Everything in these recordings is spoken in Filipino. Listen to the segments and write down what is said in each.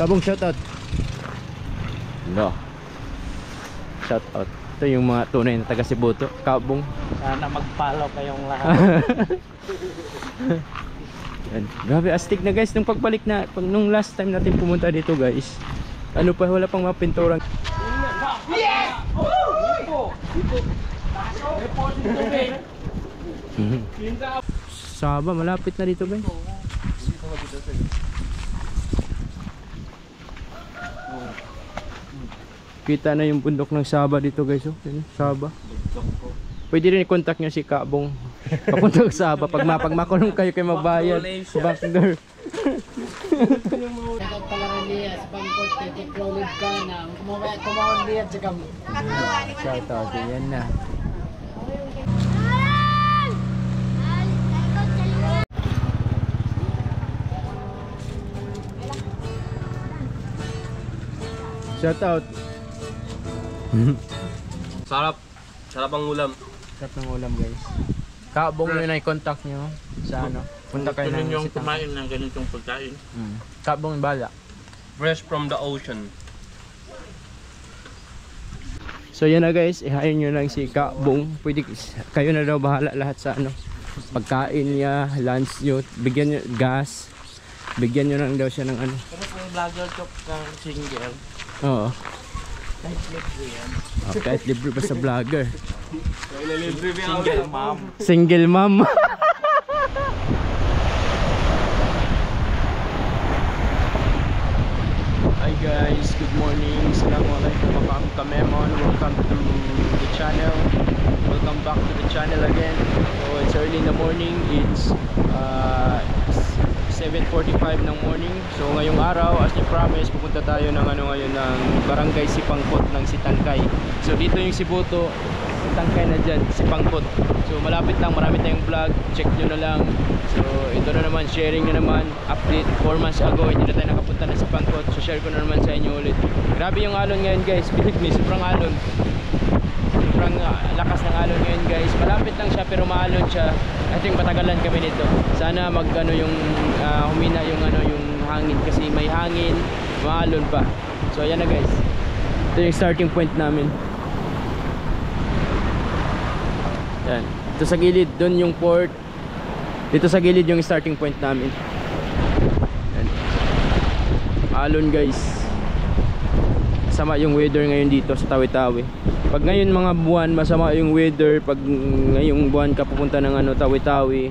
Kabong shoutout. No. Shoutout. Ito yung mga tunay na taga Sibuto. Kabong. Sana mag-follow kayong lahat. Yan. Grabe astig na guys nung pagbalik na nung last time natin pumunta dito guys. Ano pa, wala pang mga pinturang. Yes! Saba, malapit na dito guys. Kita na yung bundok ng Saba dito guys. Oh. Saba. Pwede rin i-contact nyo si Kabong. Papunta sa Saba. Pag makulong kayo kayo magbayad. Backdoor. Shoutout. Yan na. Shoutout. Sarap ang ulam. Sarap ng ulam guys. Kabong yun ay contact nyo sa ano. Punta kayo ng yung kumain ng ganitong pagkain. Kabong bala. Fresh from the ocean. So yan na guys, i-hire nyo lang si Kabong. Pwede kayo na daw bahala lahat sa ano. Pagkain niya, lunch nyo, bigyan nyo gas. Bigyan nyo lang daw siya ng ano. Pero kung vlogger to kang single, Oo. kahit libre yan. Oh, kahit libre pa sa vlogger. Single mom. Single mom. Hi guys, good morning. Assalamualaikum warahmatullahi wabarakatuh. Welcome to the channel. Welcome back to the channel again. So it's early in the morning. It's 7:45 ng morning. So ngayong araw, as ni promise, pupunta tayo ng ano ngayon ng Barangay Sipangkot ng Sitangkay. So dito yung Sibuto, Sitangkay na dyan, Sipangkot. So malapit lang, marami tayong vlog, check nyo na lang. So ito na naman, sharing na naman, update 4 months ago, hindi na tayo nakapunta na Sipangkot. So share ko na naman sa inyo ulit. Grabe yung alon ngayon guys, believe me, sobrang alon. Sobrang lakas ng alon ngayon guys. Malapit lang siya pero maalon siya. I think matagalan kami nito. Sana magano yung humina yung ano yung hangin kasi may hangin, maalon pa. So ayan na guys. Ito yung starting point namin. Yan. Ito sa gilid, doon yung port. Dito sa gilid yung starting point namin. Yan. Alon guys. Sama yung weather ngayon dito sa Tawi-Tawi. Pag ngayon mga buwan masama yung weather, pag ngayong buwan ka pupunta ng ano Tawi-Tawi,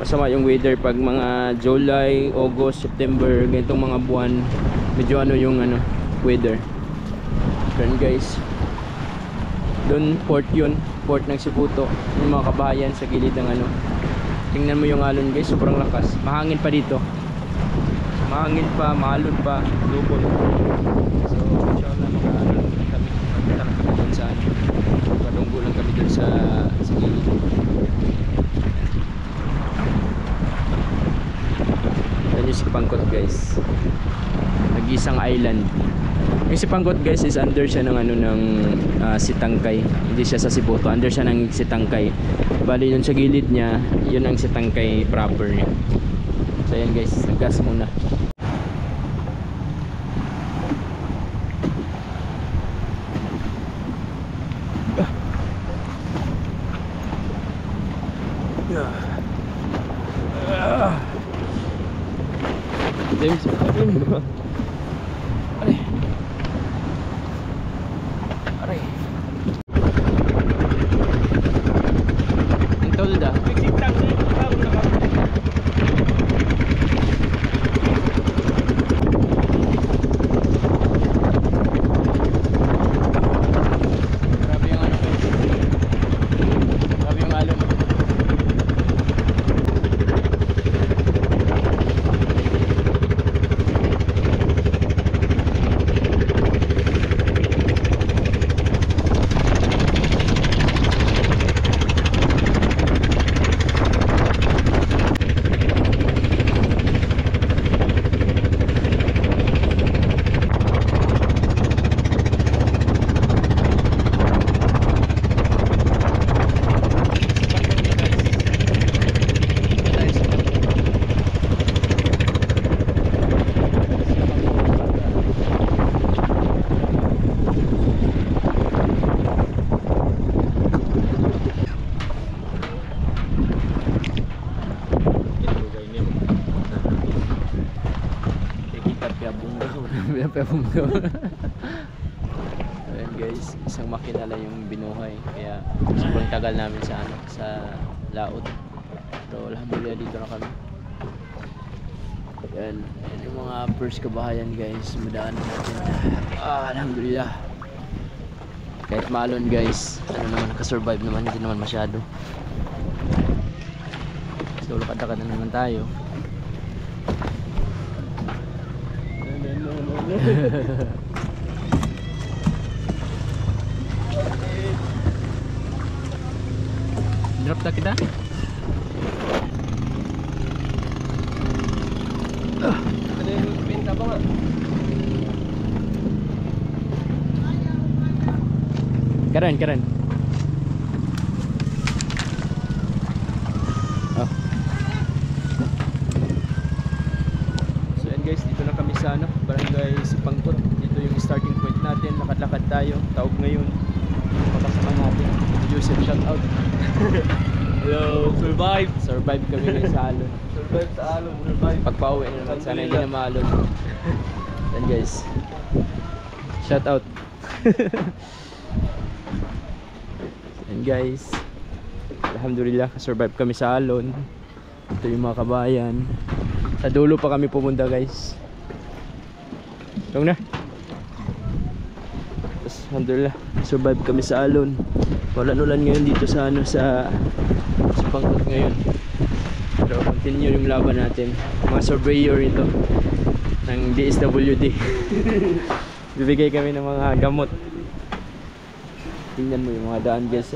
masama yung weather. Pag mga July, August, September, ganitong mga buwan, medyo ano yung ano weather. Yan guys. Doon port yun, port ng Sibuto. Yung mga kabahayan sa gilid ng ano. Tingnan mo yung alon guys, sobrang lakas. Mahangin pa dito. Mahangin pa, maalon pa, lubon. So inshallah mag-aalon kami. Magpunta kami doon sa ano. Padunggo lang kami doon sa gilid. Yan yung Sipangkot guys. Nag-isang island. Yung Sipangkot guys is under siya ng ano ng Sitangkay. Hindi siya sa Sibuto, under siya ng Sitangkay. Bali yun sa gilid niya, yun ang Sitangkay proper niya. So ayan guys, naggas muna. James, aray. Aray. Ang tolda. Grabe yung ano guys. Grabe yung alon. styrofoam ko. Ayan guys, isang makina lang yung binuhay. Kaya sobrang tagal namin sa ano, sa laot. Pero alhamdulillah dito na kami. Ayan, ayan yung mga first kabahayan guys. Madaan natin. Alhamdulillah. Kahit maalon guys, ano naman, nakasurvive naman, hindi naman masyado. So lakad-lakad na naman tayo. Drop na kita. Ada yang pinta apa nggak? Keren, keren. Oh. So yan guys, dito na kami sa ano, Barangay Sipangkot. Dito yung starting point natin. Lakad-lakad tayo. Taog ngayon. Makasama natin. Joseph, shout out. Hello, survive. Survive kami guys sa alon. Survive sa alon, survive. Pagpa-uwi na naman, sana hindi na maalon. Yan guys. Shout out. Yan guys. Alhamdulillah, survive kami sa alon. Ito yung mga kabayan. Sa dulo pa kami pumunta guys. Tong na. Tapos, alhamdulillah, survive kami sa alon. Walang ulan ngayon dito sa ano, sa Pangkot ngayon. Pero continue yung laban natin. Mga surveyor ito ng DSWD. Bibigay kami ng mga gamot. Tingnan mo yung mga daan guys.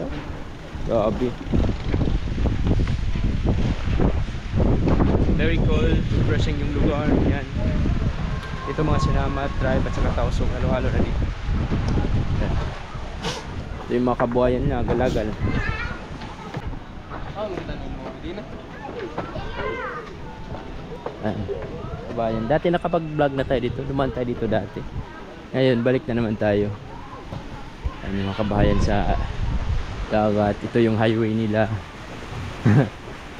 Grabe. Very cold, refreshing yung lugar. Yan. Ito mga sinama, tribe at saka tausong halo-halo na dito. Yan. Ito yung mga kabuhayan na galagal. Kabayan. Dati nakapag-vlog na tayo dito. Dumaan tayo dito dati. Ngayon, balik na naman tayo. Ayan yung mga kabayan sa dagat. Ito yung highway nila.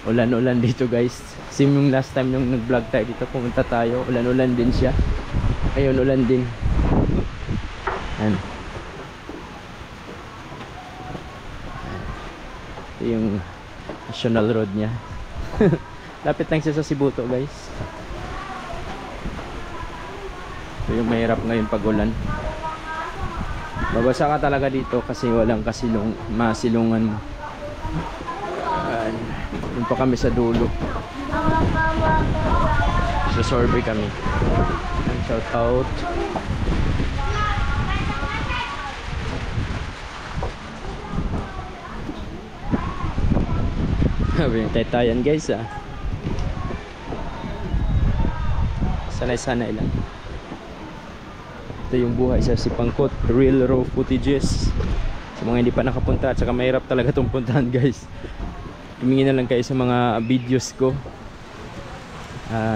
Ulan-ulan dito guys. Same yung last time nung nag-vlog tayo dito. Pumunta tayo. Ulan-ulan din siya. Ngayon, ulan din. Ayan. Ito yung national road niya. Lapit lang siya sa Sibuto guys. Ito yung mahirap ngayon pag ulan. Babasa ka talaga dito kasi walang masilungan mo. Yun pa kami sa dulo. Sa survey kami. Shout out. Tayo-tayan guys ah. Sanay-sanay lang. Ito yung buhay sa Sipangkot. Real raw footages. Sa mga hindi pa nakapunta at saka mahirap talaga itong puntahan guys. Tumingin na lang kayo sa mga videos ko.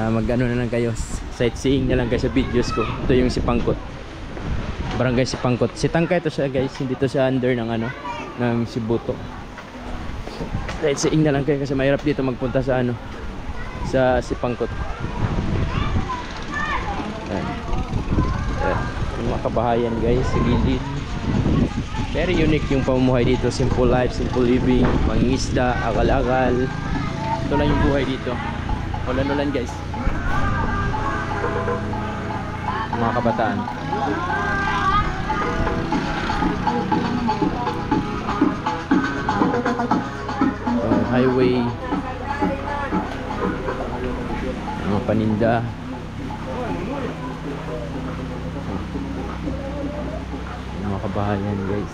Mag-ano na lang kayo. Sightseeing na lang kayo sa videos ko. Ito yung Sipangkot. Barangay Sipangkot. Sitangka ito siya guys. Hindi to siya under ng ano, ng Sibuto. Sightseeing na lang kayo kasi mahirap dito magpunta sa ano, sa Sipangkot. Yung mga kabahayan guys sa gilid. Very unique yung pamumuhay dito. Simple life, simple living. Mangingisda, akal-akal. Ito lang yung buhay dito. Ulan-ulan guys. Mga kabataan. Highway. Mga paninda. Mga kabahayan guys.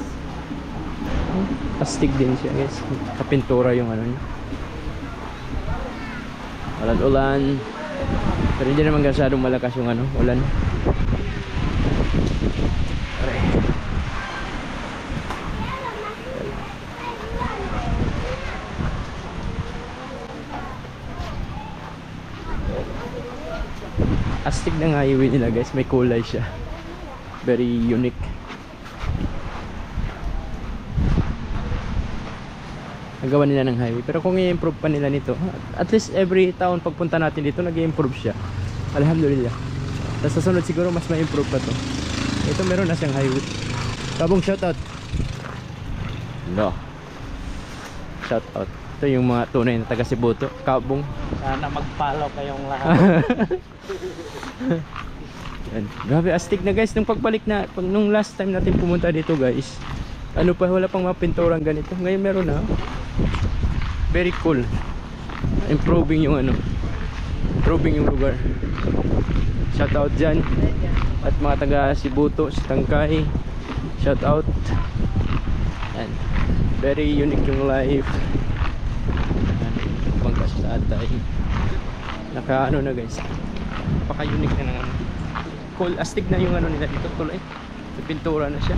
Astig din siya guys. Kapintura yung ano niya. Ulan-ulan. Pero hindi naman masyadong malakas yung ano, ulan. Astig ng highway nila guys, may kulay siya. Very unique. Nagawa nila ng highway. Pero kung i-improve pa nila nito, at least every town pagpunta natin dito, nag-i-improve siya. Alhamdulillah. Tapos sa sunod siguro mas ma-improve pa to. Ito meron na siyang highway. Kabong shoutout. No. Shoutout. Ito yung mga tunay na taga Cebu to. Kabong. Sana mag-follow kayong lahat. Yan. Grabe astig na guys nung pagbalik na nung last time natin pumunta dito guys. Ano pa, wala pang mga pinturang ganito. Ngayon meron na. Very cool. Improving yung ano. Improving yung lugar. Shout out dyan. At mga taga Cebu to, si Tangkay. Shout out. And very unique yung life. Bangka sa atay. Naka ano na guys. Paka unique na ng ano. Cool, astig na yung ano nila dito tuloy. Sa pintura na siya.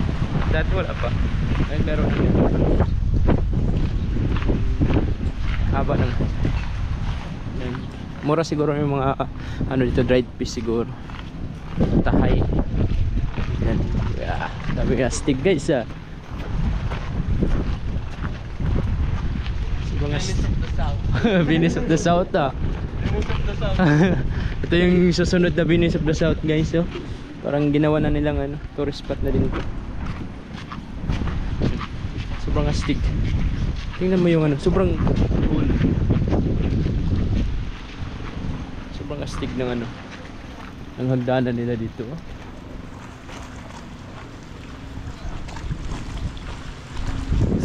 Dati wala pa. Ngayon meron na dito. Haba ng yan. Mura siguro yung mga ano dito, dried fish siguro. Tahay. Yan. Yeah. Sabi astig guys ah. Venice of the South. Venice of the South ah. Venice of the South. Ito yung susunod na Venice of the South guys oh. Parang ginawa na nilang ano, tourist spot na din ito. Sobrang astig. Tingnan mo yung ano, sobrang cool. Sobrang astig ng ano, ng hagdanan nila dito oh.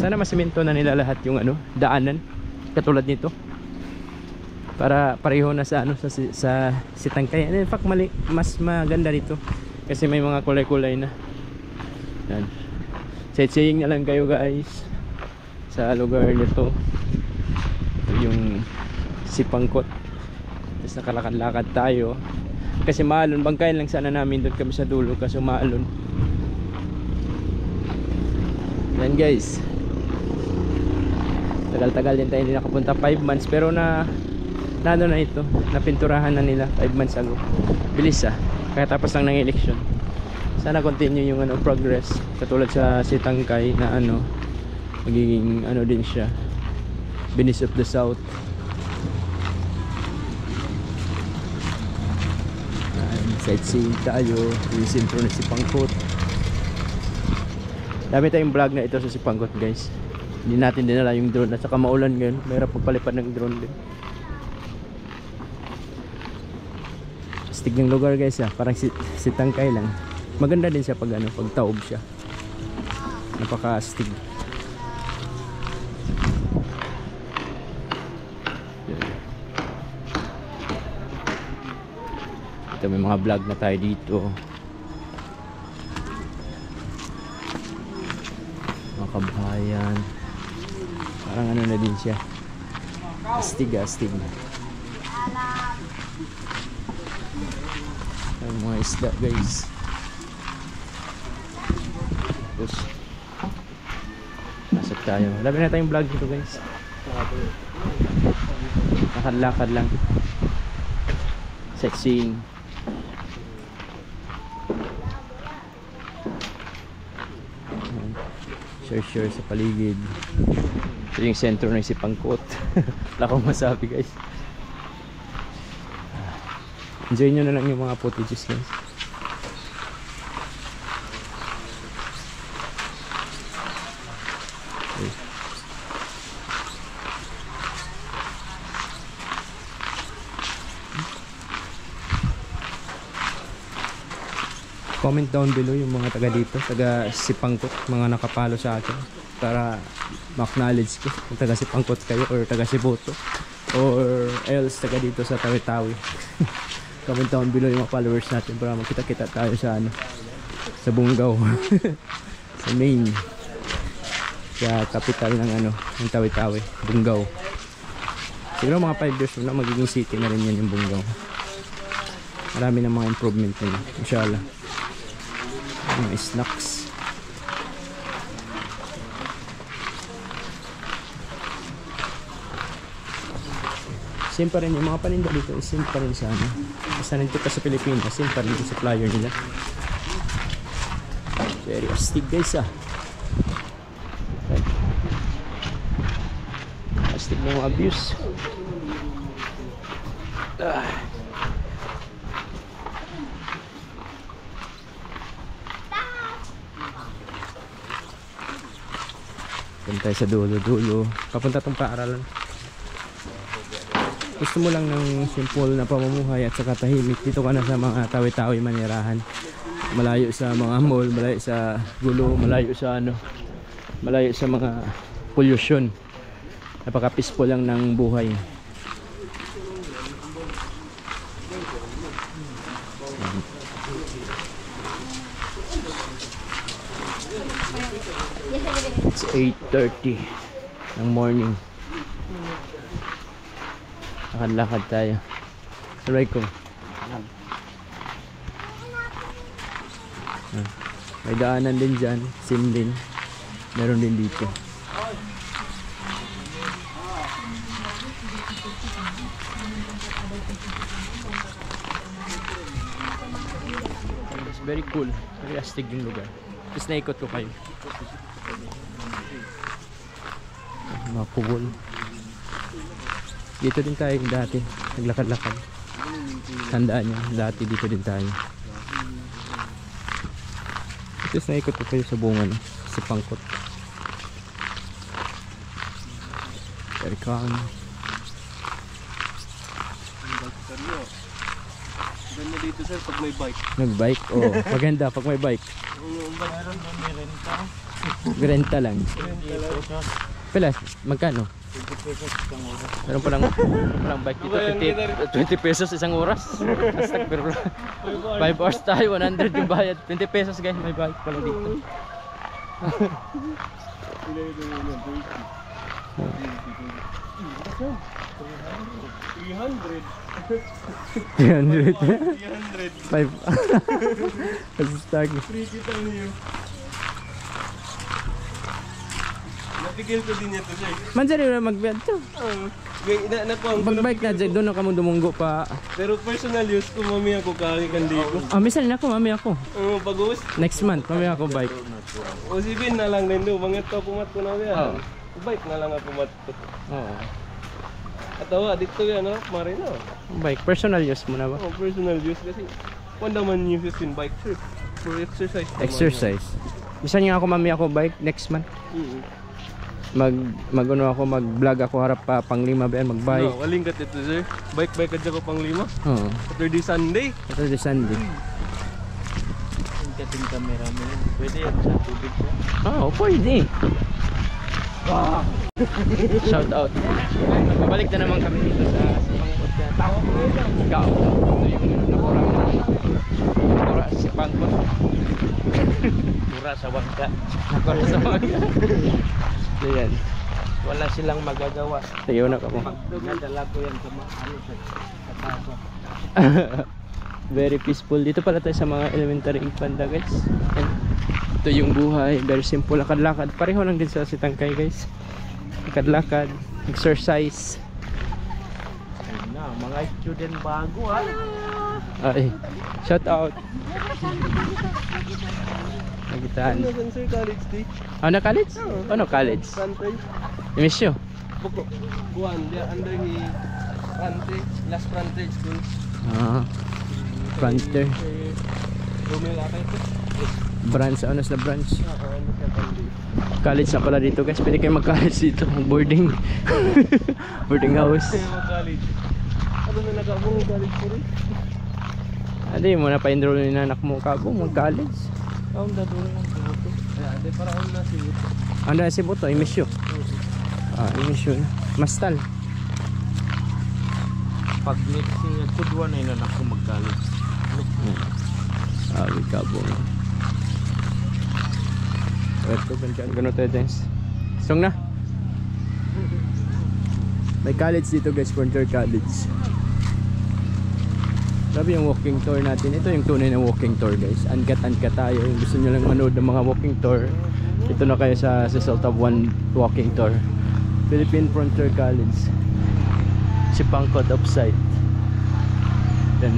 Sana masimento na nila lahat yung ano, daanan katulad nito. Para pareho na sa ano sa Sitangkay. In fact mas maganda dito kasi may mga kulay-kulay na. Yan. Sightseeing na lang kayo guys sa lugar nito. Yung Sipangkot. Tapos nakalakad-lakad tayo kasi maalon, bangkayan lang sana namin doon kami sa dulo kasi maalon. Yan guys. Tagal-tagal din tayo hindi nakapunta, 5 months pero ano na ito, napinturahan na nila 5 months ago. Bilis ah, kaya tapos lang ng election. Sana continue yung ano, progress katulad sa Sitangkay na ano, magiging ano din siya, Venice of the South. Sightseeing tayo, yung sentro na Sipangkot. Dami tayong vlog na ito sa Sipangkot guys. Hindi natin dinala yung drone at saka maulan ngayon, mayroon pagpalipad ng drone din. Astig ng lugar guys ah, parang Sitangkay lang. Maganda din siya pag ano, pag taob siya. Napaka-astig. Ito may mga vlog na tayo dito. Mga kabahayan. Parang ano na din siya. Astig. Ang mga isda guys. Tapos pasok tayo. Labi na tayong vlog dito guys. Lakad-lakad lang. Sightseeing. Share sa paligid. Ito yung sentro ng Sipangkot. Wala akong masabi guys. Enjoy nyo na lang yung mga footages guys. Okay. Comment down below yung mga taga dito, taga Sipangkot, mga nakapalo sa akin para ma-acknowledge ko kung taga Sipangkot kayo or taga Cebu to, or else taga dito sa Tawi-Tawi. Comment down below yung mga followers natin para magkita-kita tayo sa ano, sa Bungaw. Sa main, sa capital ng ano, ng Tawi-Tawi, Bungaw. Siguro mga 5 years na magiging city na rin yan yung Bungaw. Marami na mga improvement na yun, inshallah. Mga snacks. Same pa rin yung mga paninda dito, same pa rin sa ano. Basta nandito pa sa Pilipinas, same pa rin yung supplier nila. Very astig guys ah. Astig ng abuse. Doon tayo sa dulo. Papunta tong paaralan. Gusto mo lang ng simple na pamumuhay at saka tahimik, dito ka na sa mga tawi-tawi manirahan. Malayo sa mga mall, malayo sa gulo, malayo sa malayo sa mga pollution. Napaka-peaceful lang ng buhay. It's 8:30 ng morning. Lakad-lakad tayo. Saray ko. May daanan din dyan. Same din. Meron din dito. It's very cool. Very astig yung lugar. Tapos naikot ko kayo. Mga kubol. Dito din tayo dati. Naglakad-lakad. Tandaan nyo. Dati dito din tayo. Tapos naikot ko kayo sa bunga no? Sa pangkot. Very calm. Ganda dito sir pag may bike. Nag-bike? Oo. Maganda pag may bike. Meron doon may renta. Renta lang. Pala, magkano? 20 pesos isang oras. Meron palang bike dito. 20 pesos isang oras. Hashtag pero 5 hours tayo, 100 yung bayad. 20 pesos guys, may bike pala dito. $300. 5. Hashtag. Natigil ko din ito sir. Manjari na mag-bed to. Pag-bike na dyan, doon na kamo dumunggo pa. Pero personal use ko mami ako kalikan dito. Minsan na ako, mami ako. Pag-uus. Next month, mami ako bike. O sibin na lang din do. Bangat ka pumat ko na yan. Oo. Bike na lang ako pumat ko. Oo. Atawa dito yan no, Marino. Bike, personal use mo na ba? Personal use kasi wala man uses in bike sir. For exercise. Exercise. Isa nga ako, mami ako bike next month. Mag-vlog ako harap pa pang-5 ba yan, mag-bike. No, waling kat ito sir. Bike ka dyan ko pang-5. Oo. Saturday Sunday. Saturday Sunday. Yung kating camera mo yun. Pwede yan sa tubig ko. Oo, pwede. Shout out. Babalik na naman kami dito sa Pangkot. Tawa ko yun. Ikaw. Ito yung nakura si Pangkot. Mura sa wangka. Nakura sa mga. So yan. Wala silang magagawa. Tayo na ka po. Nadala ko yan sa mga sa taso. Very peaceful. Dito pala tayo sa mga elementary banda guys. Yan. Ito yung buhay. Very simple. Lakad-lakad. Pareho lang din sa Sitangkay guys. Lakad-lakad. Exercise. Ayun na, mga student bago ha. Ay. Shout out. Nagitaan. Ano sir college day? Ano college? Ano college? Country. I-miss you. Boko. Kuan dia under ni Country, last Country school. Frontier. Romel akay ko. Branch. Ano sa branch? Ano ka country? College na pala dito guys. Pwede kayo mag-college dito. Boarding. Boarding house. College. Ano na nagabong college ko rin? Hindi mo na pa-enroll ni anak mo kabo mag-college. Kaon da duro ng buto. Ay, ade para on na si buto. Ano si Buto? I-miss you. I-miss you. Mastal. Pag mixing at kudwa na yun ako magkalit. Sabi kabo. Ito ganun tayo guys. Song na. May college dito guys. Frontier College. Sabi yung walking tour natin. Ito yung tunay na walking tour guys. Uncut tayo. Yung gusto nyo lang manood ng mga walking tour, ito na kayo sa result of one walking tour. Philippine Frontier College. Si Pangkot offside. Then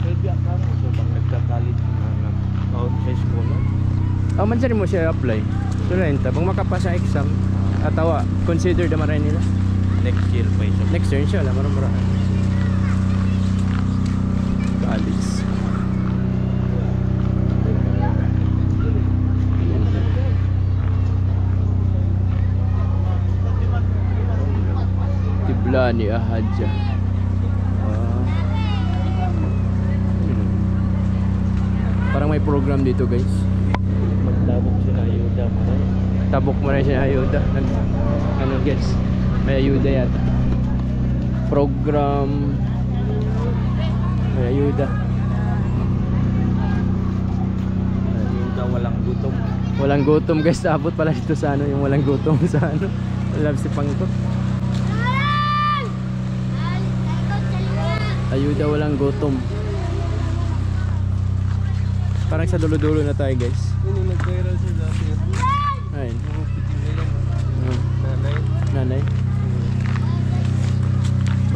Pwede ka mo sa bang nagkakalit na nag-out sa school. mansari mo siya apply. So renta. Pag makapasa ang exam, atawa, consider naman rin nila. Next year pa isa. Next year inshallah, marang college. Maulani Ahadja. Parang may program dito guys. Magtabok sila ayuda mo rin. Tabok mo rin siya ayuda. Ano guys, may ayuda yata. Program. May ayuda. Ayuda walang gutom. Walang gutom guys, abot pala dito sa ano, yung walang gutom sa ano. Love si Pangkot. Ayuda walang gutom. Parang sa dulo-dulo na tayo guys. Yun yung nag-viral siya dati. Ayun. Nanay. Nanay.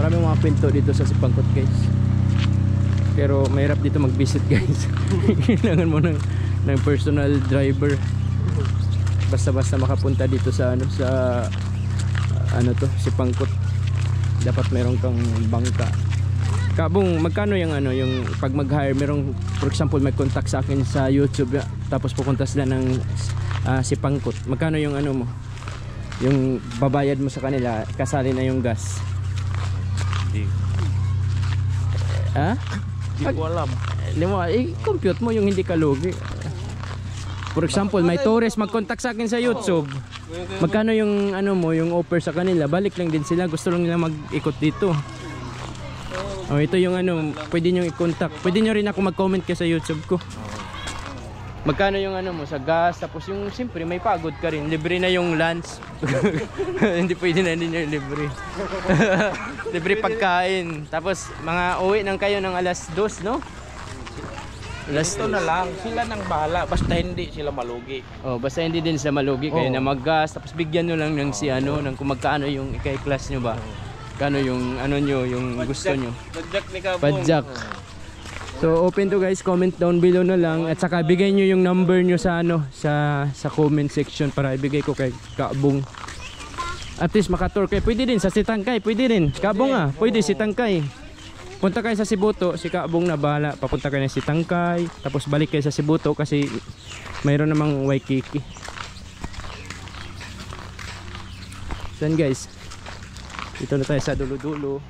Maraming mga pinto dito sa Sipangkot guys. Pero mahirap dito mag-visit guys. Kailangan mo ng personal driver. Basta-basta makapunta dito sa ano, sa ano to, Sipangkot. Dapat meron kang bangka. Kabong, magkano yung ano, yung pag mag-hire, merong, for example, may contact sa akin sa YouTube, tapos pupunta sila ng Sipangkot. Magkano yung ano mo? Yung babayad mo sa kanila, kasali na yung gas. Hindi. Ha? Hindi ko alam. Hindi mo, i-compute mo yung hindi ka lugi. For example, may tourist mag-contact sa akin sa YouTube. Magkano yung ano mo, yung offer sa kanila? Balik lang din sila, gusto lang nila mag-ikot dito. Oh, ito yung ano, pwede nyo i-contact. Pwede nyo rin ako mag-comment kayo sa YouTube ko. Magkano yung ano mo sa gas, tapos yung siyempre may pagod ka rin. Libre na yung lunch. Hindi pwede na din yung libre. Libre pagkain. Tapos mga uwi nang kayo ng alas 2, no? Ito na lang, sila nang bahala. Basta hindi sila malugi. Oh, basta hindi din sila malugi kayo Oo. na mag-gas, tapos bigyan nyo lang ng si ano, ng kung magkano yung ikay-class nyo ba. Kano yung ano nyo, yung gusto nyo. Padjak ni Kabong. Padjak. So open to guys, comment down below na lang at saka bigay nyo yung number nyo sa ano, sa comment section para ibigay ko kay Kabong. At least makatur kayo. Pwede din sa Sitangkay, pwede rin. Kabong ah, pwede Sitangkay. Punta kayo sa Sibuto, si Kabong na bahala. Papunta kayo na Sitangkay, tapos balik kayo sa Sibuto kasi mayroon namang Waikiki. So guys, dito na tayo sa dulo-dulo.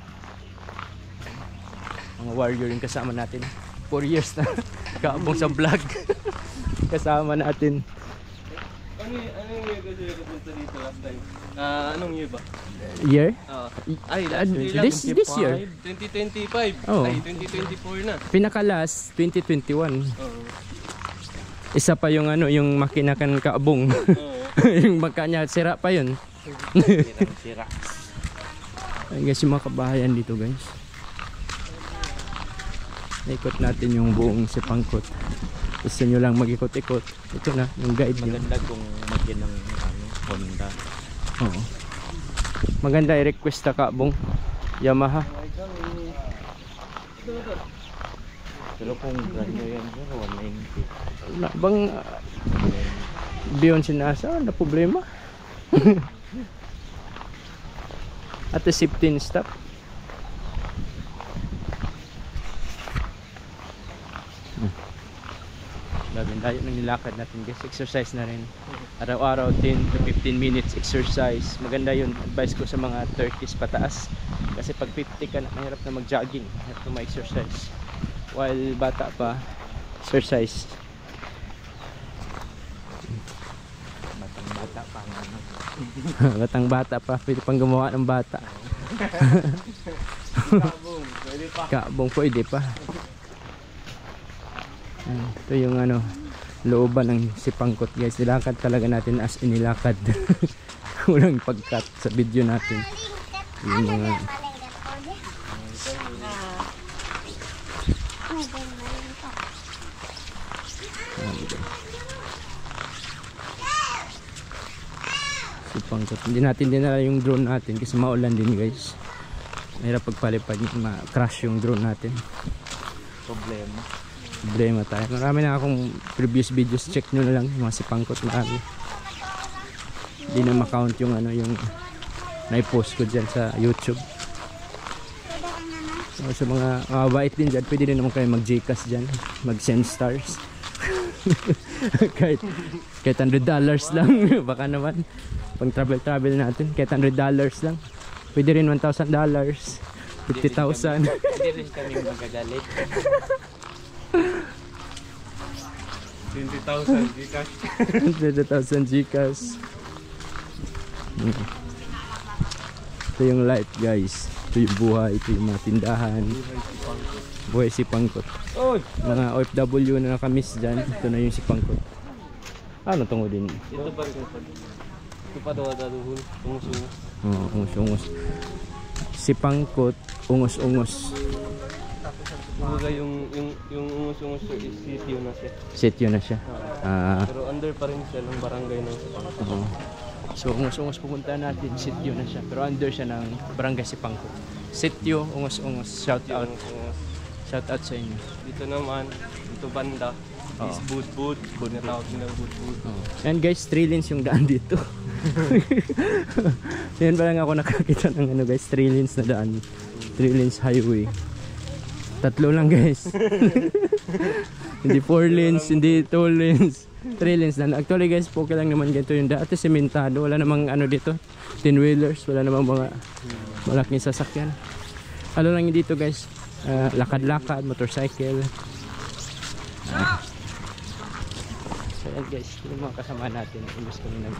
Mga warrior yung kasama natin. 4 years na Kabong sa vlog. Kasama natin. Ano yung year kasi napunta dito last time? Anong year ba? Year? Ay, This year. 2025. Oh. Ay, 2024 na. Pinaka-last 2021. Isa pa yung ano, yung makina kan Kabong. Yung bangka niya sira pa yun. Sira. Ayun guys, yung mga kabahayan dito guys. Ikot natin yung buong Sipangkot. Gusto nyo lang mag-ikot-ikot. Ito na, yung guide nyo. Maganda kung magin ng ano, Honda. Oo. Maganda i-request na Kabong. Yamaha. Pero kung ganyan yan, 190. Wala bang beyond sinasa na problema? At the 15 stop. Layo ng nilakad natin guys. Exercise na rin. Araw-araw 10 to 15 minutes exercise. Maganda yun. Advice ko sa mga 30s pataas. Kasi pag 50 ka na, mahirap na mag-jogging. Mahirap na ma-exercise. While bata pa, exercise. Batang-bata pa. Batang-bata pa. Pwede pang gumawa ng bata. Kabong, pwede pa. Kabong pwede pa. Ito yung ano, looban ng Sipangkot guys. Nilakad talaga natin as inilakad. Walang pag-cut sa video natin. Yung mga Sipangkot. Hindi natin dinala yung drone natin kasi maulan din guys. Mahirap pagpalipad, ma-crash yung drone natin. Problema tayo. Marami na akong previous videos, check nyo na lang yung mga Sipangkot, marami. Hindi na ma-count yung ano, yung na-post ko dyan sa YouTube. So, sa mga mabait din dyan, pwede din naman kayo mag-Gcash dyan, mag-send stars. kahit $100 lang. Baka naman pang travel natin, kahit $100 lang. Pwede rin $1,000, 50,000. Hindi rin kami magagalit. 20,000 Gcash. 20,000 Gcash. Ito yung life guys. Ito yung buhay. Ito yung mga tindahan. Buhay si Pangkot. Oy! Mga OFW na nakamiss dyan. Ito na yung si Pangkot. Ano tungo din? Ito pa rin. Ito pa daw daduhon. Tungus-tungus. Oo, ungos-ungos. Si Pangkot, ungos-ungos. Kumbaga yung ungus-ungus is sitio na siya. Sityo na siya. Pero under pa rin siya ng barangay ng Oo. So ungos-ungos pupunta natin. Sityo na siya. Pero under siya ng barangay si Pangkot. Sityo, ungos-ungos. Shout out. Shout out sa inyo. Dito naman, dito banda is Budbud. Natawag nila Budbud. And guys, 3 lanes yung daan dito. Yan pa lang ako nakakita ng ano guys, 3 lanes na daan. 3 lanes highway. Tatlo lang guys. Hindi 4 lanes, hindi 2 lanes. 3 lanes na. Actually guys, okay lang naman ganito yung dati sementado. Wala namang ano dito, 10 wheelers. Wala namang mga malaking sasakyan. Ano lang yung dito guys, lakad-lakad, motorcycle. So yan guys, yung mga kasama natin, imbes kami nag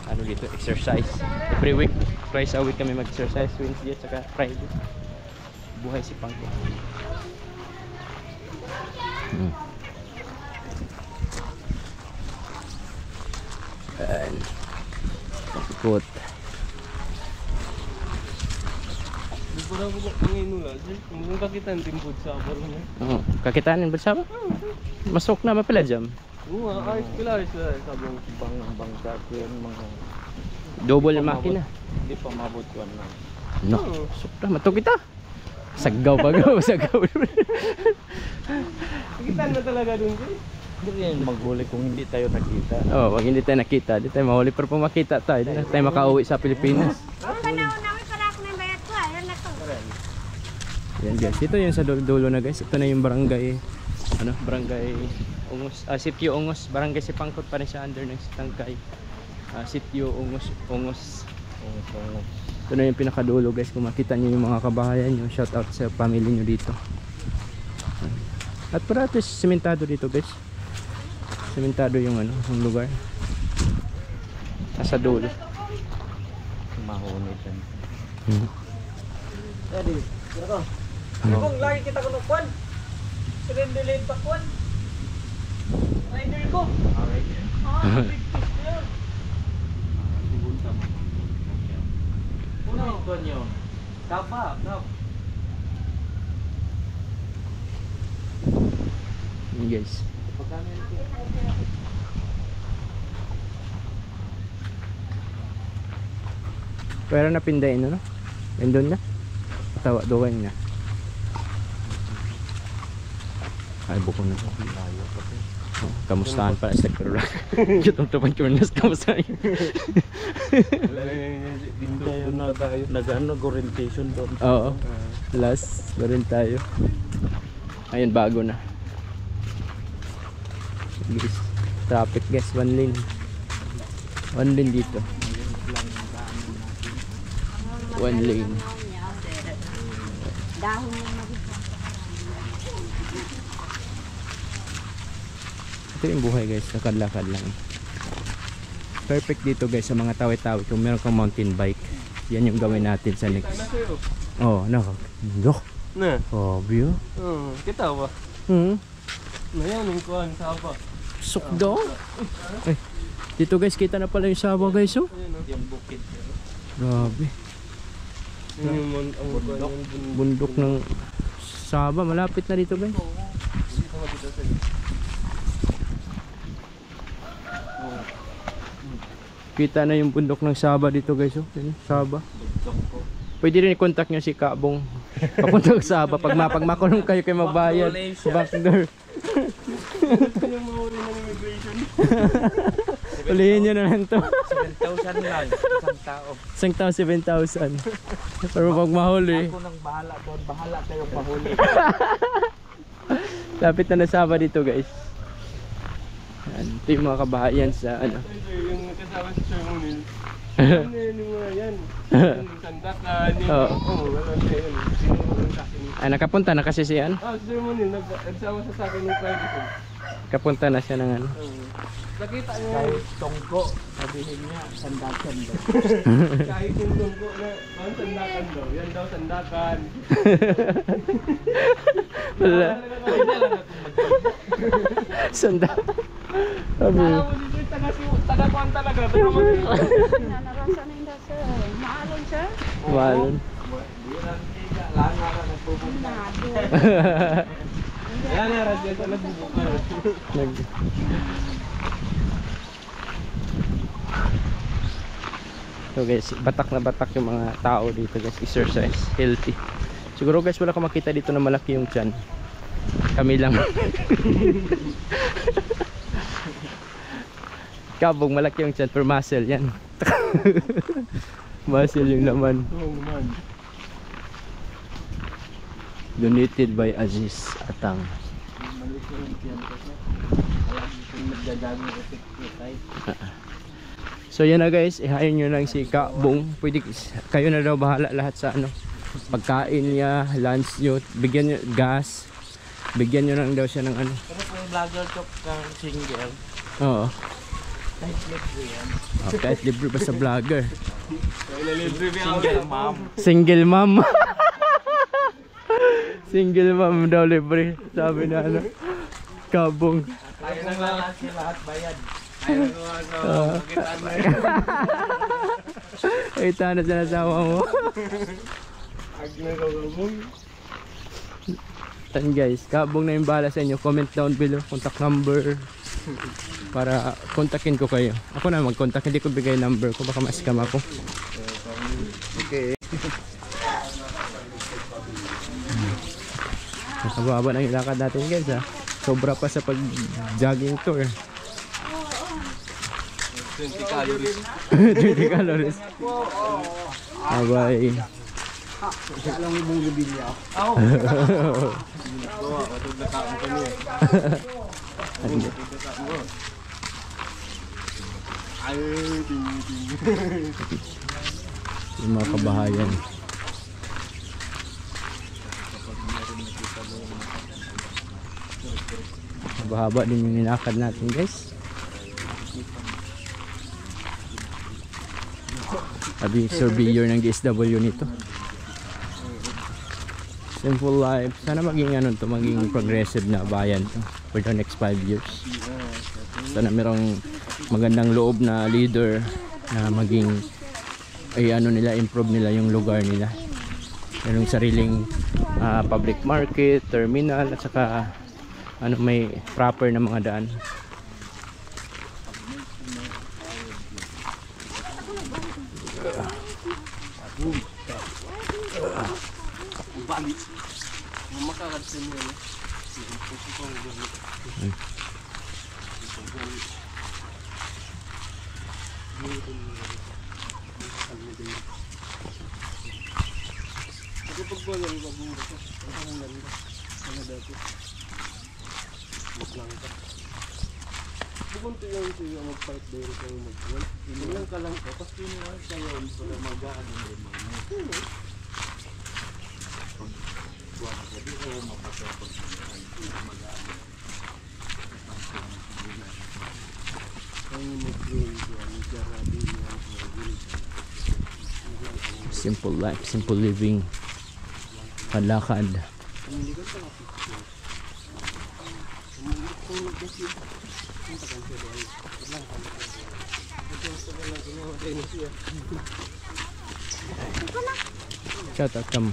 ano dito, exercise. Every week, twice a week kami mag-exercise, Wednesday at saka Friday. Buhay si Pangkot. And Pangkot. Di po daw ko panginula. Kung kakita ang timpod sa abor na. Oh, kakitanin ba sama? Masok na mapila jam. Oo, ayos pila sa sabong. Bangsa ko yun mga... Double makina. Hindi pa mabot ko na. No, supra mato kita. Saggaw bagaw, saggaw. Kita na talaga dun siya. Hindi rin maghuli kung hindi tayo nakita. Oh, wag hindi tayo nakita, di tayo mahuli pero kung makita tayo, di na tayo makauwi sa Pilipinas. Ang panahon namin para ako ng bayad ko, ayun na to. Yan guys, ito yung sa dulo na guys. Ito na yung barangay, ano, barangay Ungos, Sitio Ungos, barangay si Pangkot pa rin siya under ng Tangkay. Sitio Ungos. Ito na yung pinakadulo guys, kung makita nyo yung mga kabahayan nyo, shout out sa family nyo dito. At para ito sementado dito guys. Sementado yung ano, yung lugar. Nasa dulo. Mahunit yan. Daddy, kira ko. Kung lagi kita ko nukwan. Sirendelate pa kwan. Rider ko. Bigtis ko yun. Puno ko nyo. Kapa. Yun guys. Pero napindahin no? Nandun na? Tawa, doon na. Ay, bukong na. Oh, kamustahan pala sa Kurula. Kitong-tupan ko na sa kamustahan. Tayo na tayo. Nag-orientation doon. Oo. Last, ba rin tayo. Ayun, bago na. Guys, traffic guys, 1 lane. 1 lane dito. 1 lane. Dahon yung Ito yung buhay guys, lakad-lakad lang. Perfect dito guys sa mga tawid-tawid. Kung meron kang mountain bike, yan yung gawin natin sa next. Oh, nako. Na. Oh, view. Kita ba? Na yan, yung kuhan, saba. Sukdo. Ay, dito guys, kita na pala yung Sabah guys, oh. Yung bukid. Grabe. Yun yung Bundok ng Sabah, malapit na dito guys. Kita na yung bundok ng Sabah dito guys, oh. Yan, Sabah. Pwede rin i-contact nyo si Kabong. Papunta sa Sabah. Pag makulong kayo kayo magbayad. Backdoor. yung mahuli ng immigration. Ulihin nyo na lang to. 7,000 lang. Isang tao. Isang tao 7,000. Pero pag mahuli, Ako nang bahala doon. Bahala kayong mahuli. lapit na Sabah dito guys. Yan. Ito yung mga kabahayan sa ano. Yung kasama si Sir Munil. Ano yun yung mga yan? Yung sandakan, yung... Oo. Oo, wala na yun. Sino ang sa akin? Ay, nakapunta na kasi siya. Sino mo yun? Nagsama sa akin yung private ko. Kapunta na siya ng ano. Nakita niya Kahit tongko, sabihin niya, sandakan daw. kahit yung tungko na ang sandakan daw. Yan daw sandakan. Wala. Hindi na lang akong mag- Sanda. Sabi. Alam mo dito yung taga-kuan talaga. Taga-mag- Nanarasan na yung sir. Maalon sir. Malon. Lang nga ka nagpupunta. Nado. Yan na, radyan sa nagbubuka. Nag... So guys, batak na batak yung mga tao dito guys. Exercise, healthy. Siguro guys, wala ka makita dito na malaki yung tiyan. Kami lang. Kabog, malaki yung tiyan. Per muscle yan. Muscle yung laman. Oo man. Donated by Aziz Atang. Malik ko yung tiyan ko siya. Alam kung nagdadami effect ko tayo. So yan na guys, ihayin nyo lang si Kabong. Pwede, kayo na daw bahala lahat sa ano, pagkain niya, lunch nyo, bigyan nyo gas, bigyan nyo lang daw siya ng ano. Pero kung vlogger to kang single, Oo. kahit libre yan. Oh, kahit libre pa sa vlogger. Single mom. Single mom. Single mom daw libre. Sabi na ano, Kabong. Tayo na lang lahat bayad. Ayun ko ano, pakitaan na yun. Ay, tana sa nasawa mo. Ag na gagawin. Tan guys, Kabong na yung bahala sa inyo. Comment down below, contact number. Para kontakin ko kayo. Ako na mag-contact, hindi ko bigay number ko. Baka ma-scam ako. Okay. Nakababa na yung lakad natin guys ha. Sobra pa sa pag-jogging tour. 20 calories. 20 calories. Bye. Alam mo mong gabilya. Ako. Bawa, matog na tao kami eh. Ay, ting. Yung mga kabahayan. Mahaba din yung nilakad natin guys. Sabi surveyor ng DSW nito. Simple life. Sana maging ano to, maging progressive na bayan to for the next 5 years. Sana merong magandang loob na leader na maging ay ano nila, improve nila yung lugar nila. Merong sariling public market, terminal at saka ano, may proper na mga daan. Bali. Makakadsin mo yun. Kapag ko lang mabuhay ko, ang ganda. Ano dati? Buklang ka. Bukunti lang siya mag-fight dahil kayo mag-fight. Ilang ka lang ka, tapos pinuhay siya yun para mag-aan yung limang. Simple life, simple living. Kalakad. Shout out ka mo.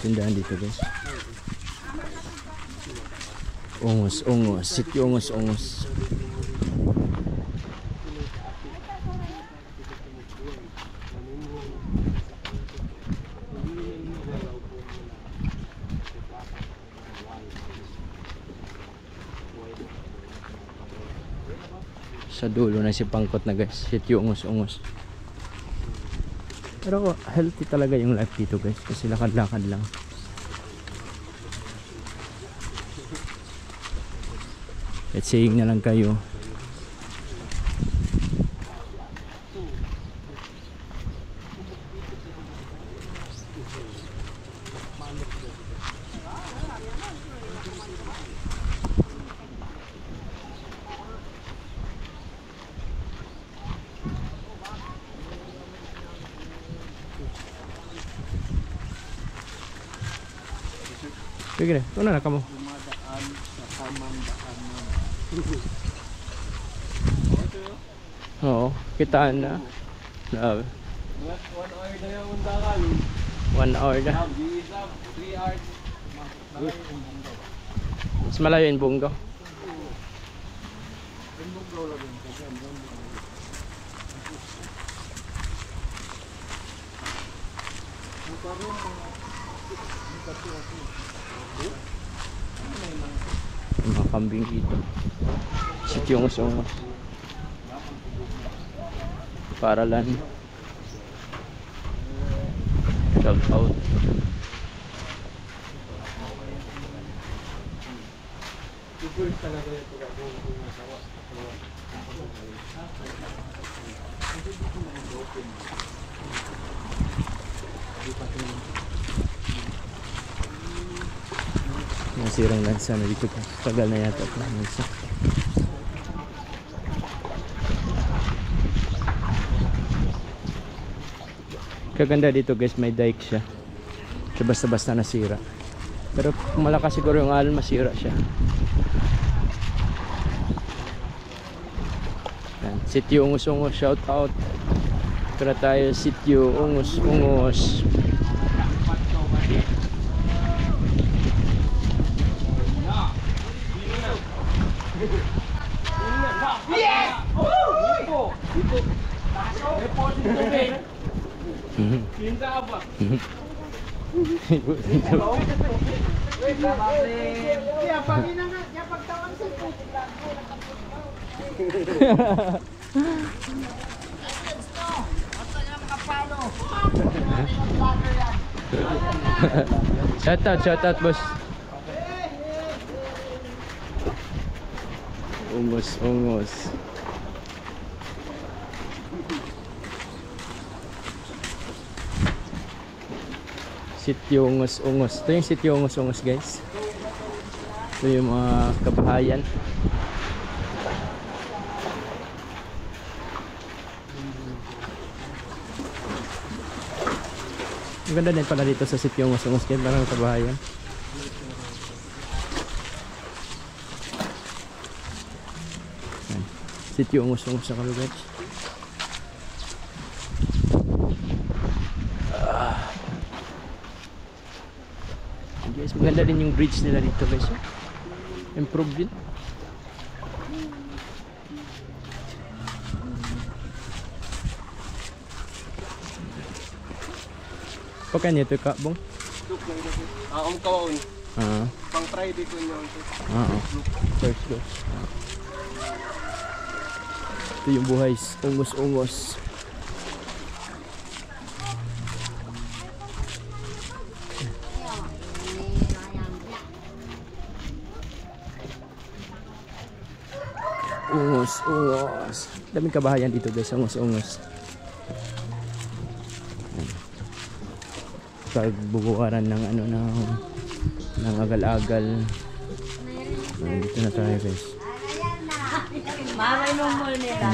Tindahan dito guys. Ungos, ungos. Sitio ungos, ungos. Sa dulo na si Pangkot na guys. Sitio ungos, ungos. Pero healthy talaga yung life dito guys, kasi lakad-lakad lang. Let's saying na lang kayo. Sige na, ito na ka mo. Dumadaan sa tamang daanan. Oo, kitaan na. Grabe. 1 hour na yung undangan. 1 hour na. Isang 3 hours. Mas malayo yung Bungo. Yung mga kambing dito. Sityongos-ongos. Paralan. Shout out. Nasirang lansa na dito. Tagal na yata ito lansa. Kaganda dito guys, may dike siya. So basta-basta nasira. Pero kung malakas siguro yung alon, masira siya. Yan, Sitio Ungos-Ungos, shout out. Tara tayo Sitio Ungos-Ungos. Shout out boss. Ungos. Sitio Ungos-Ungos. Ito yung Sitio Ungos-Ungos guys. Ito yung mga kabahayan. Maganda din pala dito sa Sitio Ungos-Ungos guys. Parang kabahayan. Sitio Ungos-Ungos sa kami guys. Guys, maganda din yung bridge nila dito guys. Improve din. Pakan ito ka, Bong? Ang kawaon. Ah. Pang Friday ko yun. First go. Ito yung buhay, ungos-ungos. Ungos. Daming kabahayan dito guys, ungos-ungos. Pagbubuharan ng ano ng agal-agal. Dito na tayo guys. Mamay mo nila.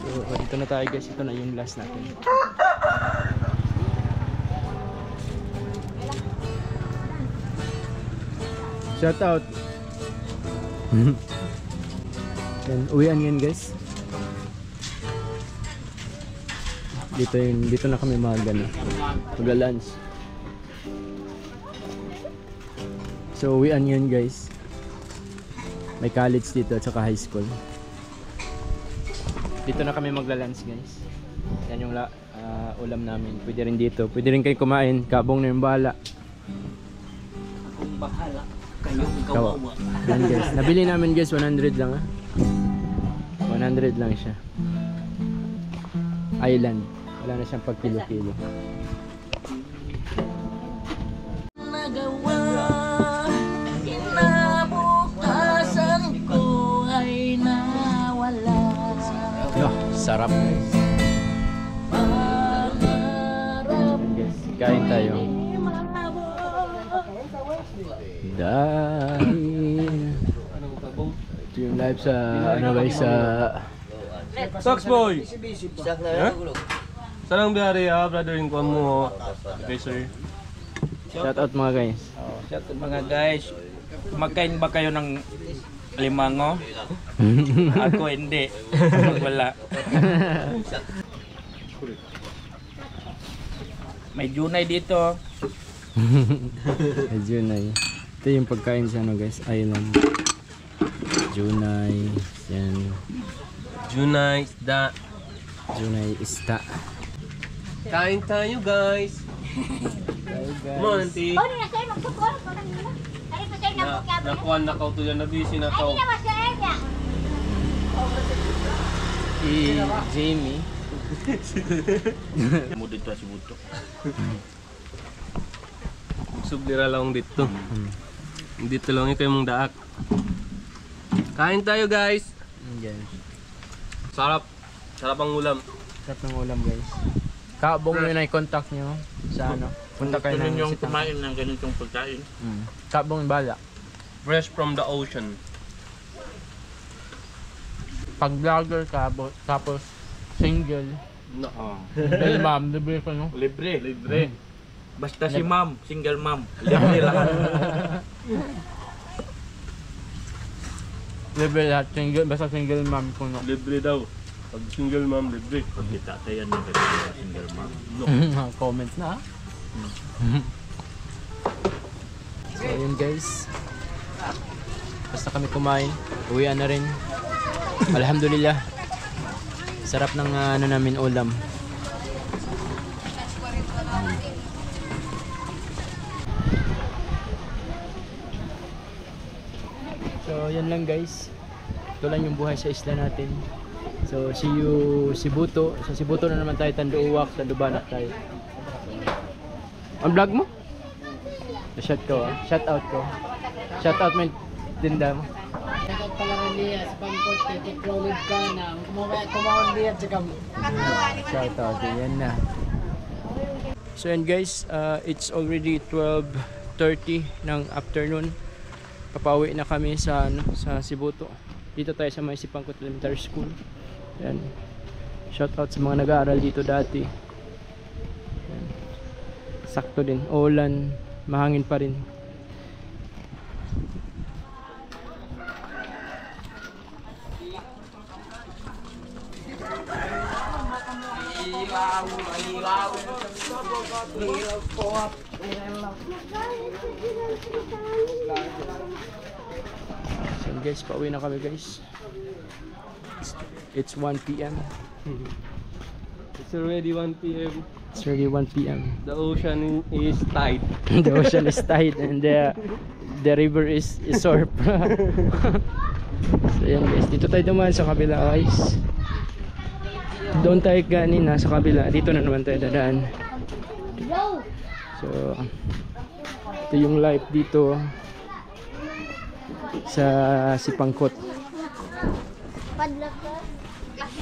So, dito na tayo guys. Ito na yung last natin. Shout out. Yan, uwian yan guys. Dito na kami mag-lunch. So uwian yan guys. May college dito at saka high school. Dito na kami magla-lunch guys. Yan yung ulam namin. Pwede rin dito. Pwede rin kayo kumain. Kabong na yung bahala. Akong bahala. Kayong kawawa. Yan guys. Nabili namin guys 100 lang 100 lang siya. Island. Wala na siyang pagkilo-kilo. Nagawa, kinabukasan ko ay nawala. Yo, sarap guys. Yan guys. Kain tayo. Dahil ito yung live sa ano guys sa Sox boy! Saan ang biyari brother yung kuha mo? Okay sir. shout out mga guys. Shout out mga guys. Magkain ba kayo ng limango? Ako hindi. Wala. May Junay dito. Junay. Ito yung pagkain sa ano guys, island. Junay. Yan. Junay isda. Junay ista. Kain tayo guys. Monty. Oh, na sir, magsukol ko kanina. Ari ko sir na bukya. Nakuha na kao to yan na busy na kao. Ay, na sir ya. Si Jamie. Mo dito si Buto. Sublira lang dito. Dito lang yung kayo mong daak. Kain tayo guys. Yan. Sarap. Sarap ang ulam. Sarap ng ulam guys. Kabong yun ay contact nyo sa ano. Punta kayo Kung ng yung Sitang. kumain ng ganitong pagkain. Kabong bala. Fresh from the ocean. Pag vlogger ka, tapos single. No. Dahil ma'am, libre ko no? Libre. Libre. Basta si ma'am, single ma'am. Libre lahat. Libre lahat, single, basta single ma'am ko no? Libre daw. Pag single mom, libre. Pag kita tayo ng single ma'am. Comment na. So yun guys. Basta kami kumain, uwian na rin. Alhamdulillah. Sarap ng ano namin ulam. So yan lang guys. Ito lang yung buhay sa isla natin. So see you Sibuto. Sa Sibuto na naman tayo, Tanduuwak, Tandubanak tayo. Ang vlog mo? Shout ko ah. Shout out ko. Shout out mo yung tinda mo. Dapat pala rin niya sa pangkot kay Tiklolid ka na kumawag niya sa kamo. Shout out. Yan na. So yan guys, it's already 12:30 ng afternoon. Papauwi na kami sa ano, sa Sibuto. Dito tayo sa may Sipangkot Elementary School. Yan. Shout out sa mga nag-aaral dito dati. Yan. Sakto din. Ulan, mahangin pa rin. So guys, pauwi na kami guys. It's 1 PM. It's already 1 p.m. It's already 1 PM. The ocean is tide. The ocean is tight and the river is surf. So yan guys, dito tayo dumaan sa kabila guys. Doon tayo kanina sa kabila, dito na naman tayo dadaan. So ito yung life dito sa Sipangkot.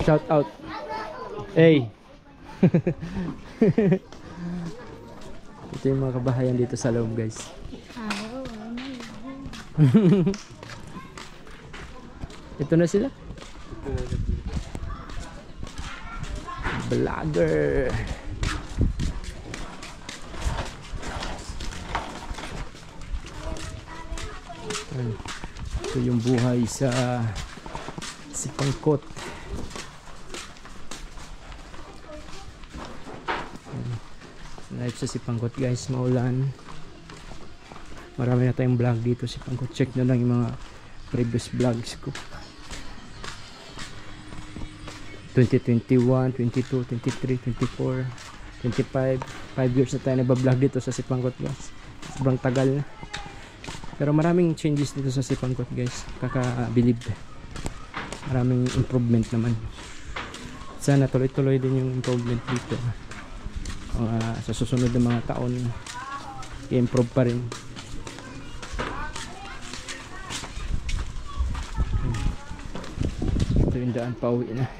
Shout out. Hey. Ito yung mga kabahayan dito sa loob guys. Ito na sila. Vlogger. Ito yung buhay sa Sipangkot. Live sa Sipangkot guys, maulan. Marami na tayong vlog dito sa Sipangkot. Check nyo lang yung mga previous vlogs ko. 2021, 22, 23, 24, 25. 5 years na tayo nagbablog dito sa Sipangkot guys. Sobrang tagal na. Pero maraming changes dito sa Sipangkot guys, kakabilib. Maraming improvement naman. Sana tuloy-tuloy din yung improvement dito. Sa susunod na mga taon, i-improve pa rin. Ito yung daan, pauwi na.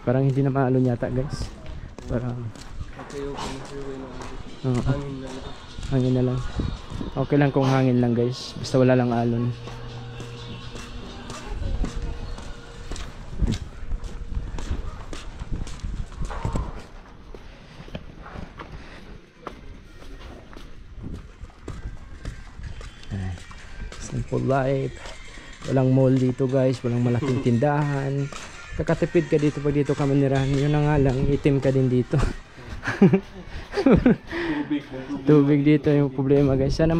Parang hindi na maalon yata guys. Parang hangin na lang. Okay lang kung hangin lang guys, basta wala lang alon. Simple life. Walang mall dito guys, walang malaking tindahan. Kakatipid ka dito pag dito ka manirahan. Yun na nga lang, itim ka din dito. Tubig dito yung problema guys. Sana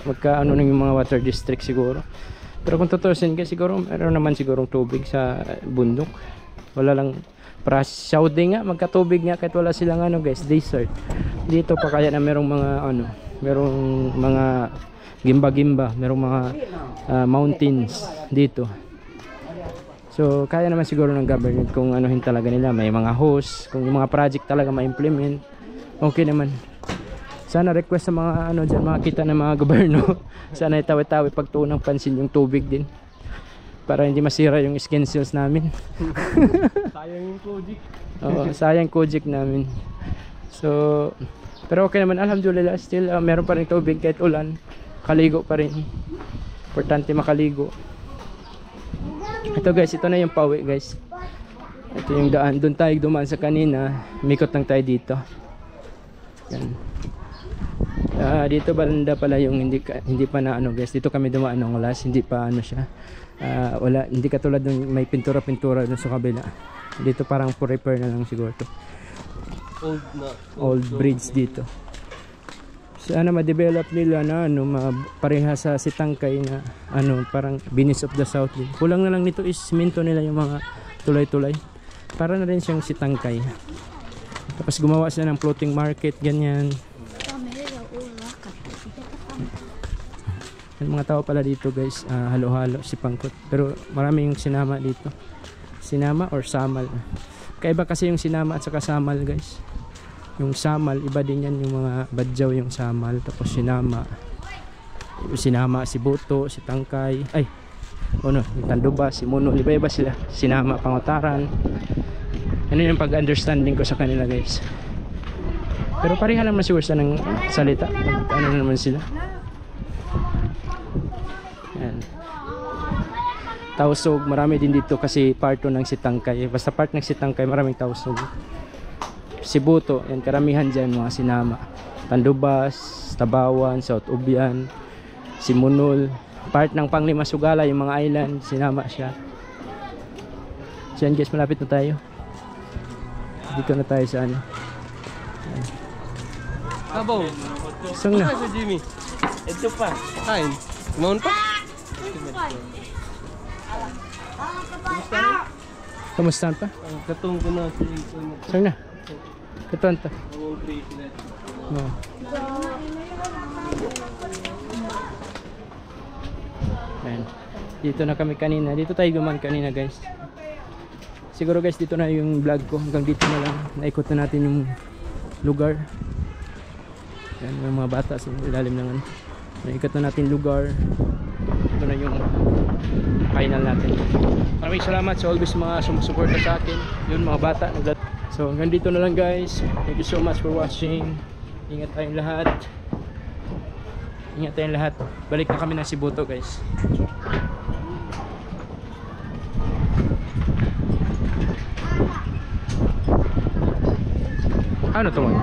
magkaano ng yung mga water district siguro. Pero kung tutusin ka siguro, meron naman sigurong tubig sa bundok. Wala lang Saudi nga, magkatubig nga kahit wala silang ano guys, desert. Dito pa kaya na merong mga ano, merong mga gimba-gimba, merong mga mountains dito. So kaya naman siguro ng government kung anuhin talaga nila, may mga host, kung yung mga project talaga ma-implement, okay naman. Sana request sa mga ano dyan, makita ng mga gobyerno. Sana itawi-tawi pagtuunang pansin yung tubig din, para hindi masira yung skin cells namin. Sayang yung project. Oo, sayang project namin. So pero okay naman, alhamdulillah, still meron pa rin tubig kahit ulan. Kaligo pa rin, importante makaligo. Ito guys, ito na yung pauwi guys. Ito yung daan, doon tayo dumaan sa kanina, mikot lang tayo dito. Yan. Dito banda pala yung hindi pa na ano guys, dito kami dumaan ng last, hindi pa ano siya. Wala, hindi katulad ng may pintura-pintura doon sa kabila. Dito parang for repair na lang siguro to. Old bridge dito. Sana ma-develop nila na ano, pareha sa Sitangkay na ano, parang Venice of the South din. Kulang na lang nito is minto nila yung mga tulay-tulay. Para na rin siyang Sitangkay. Tapos gumawa sila ng floating market, ganyan. Yung mga tao pala dito guys, halo-halo Sipangkot. Pero marami yung sinama dito. Sinama or samal. Kaiba kasi yung sinama at saka samal guys. Yung samal, iba din yan, yung mga badyaw yung samal. Tapos sinama, si Buto, si Tangkay, ay, ano, yung Tanduba, si Muno, iba-iba sila. Sinama, Pangutaran. Ano yung pag-understanding ko sa kanila guys. Pero pareha lang siguro sa ng salita. Ano naman sila. Yan. Tausog, marami din dito kasi parto ng Sitangkay. Basta part ng Sitangkay, maraming tausog. Si Buto, yan, karamihan dyan mga sinama. Tandubas, Tabawan, South Ubian, si Munol, part ng Panglima Sugala, yung mga island, sinama siya. So yan guys, malapit na tayo. Dito na tayo sa ano. Abo, Saan na? si Jimmy. Ito pa. Kain. Kumaon pa? Kamusta pa? Katong ko na si Saan na? Katon ta. No. Ayan. Dito na kami kanina. Dito tayo guman kanina guys. Siguro guys, dito na yung vlog ko. Hanggang dito na lang. Naikot na natin yung lugar. Ayan, yung mga bata sa ilalim ng ano. Naikot na natin lugar. Ito na yung final natin. Maraming salamat sa always mga sumusuporta sa akin. Yun mga bata. So hanggang dito na lang guys. Thank you so much for watching. Ingat tayong lahat. Ingat tayong lahat. Balik na kami na Sibuto guys. Ano to man?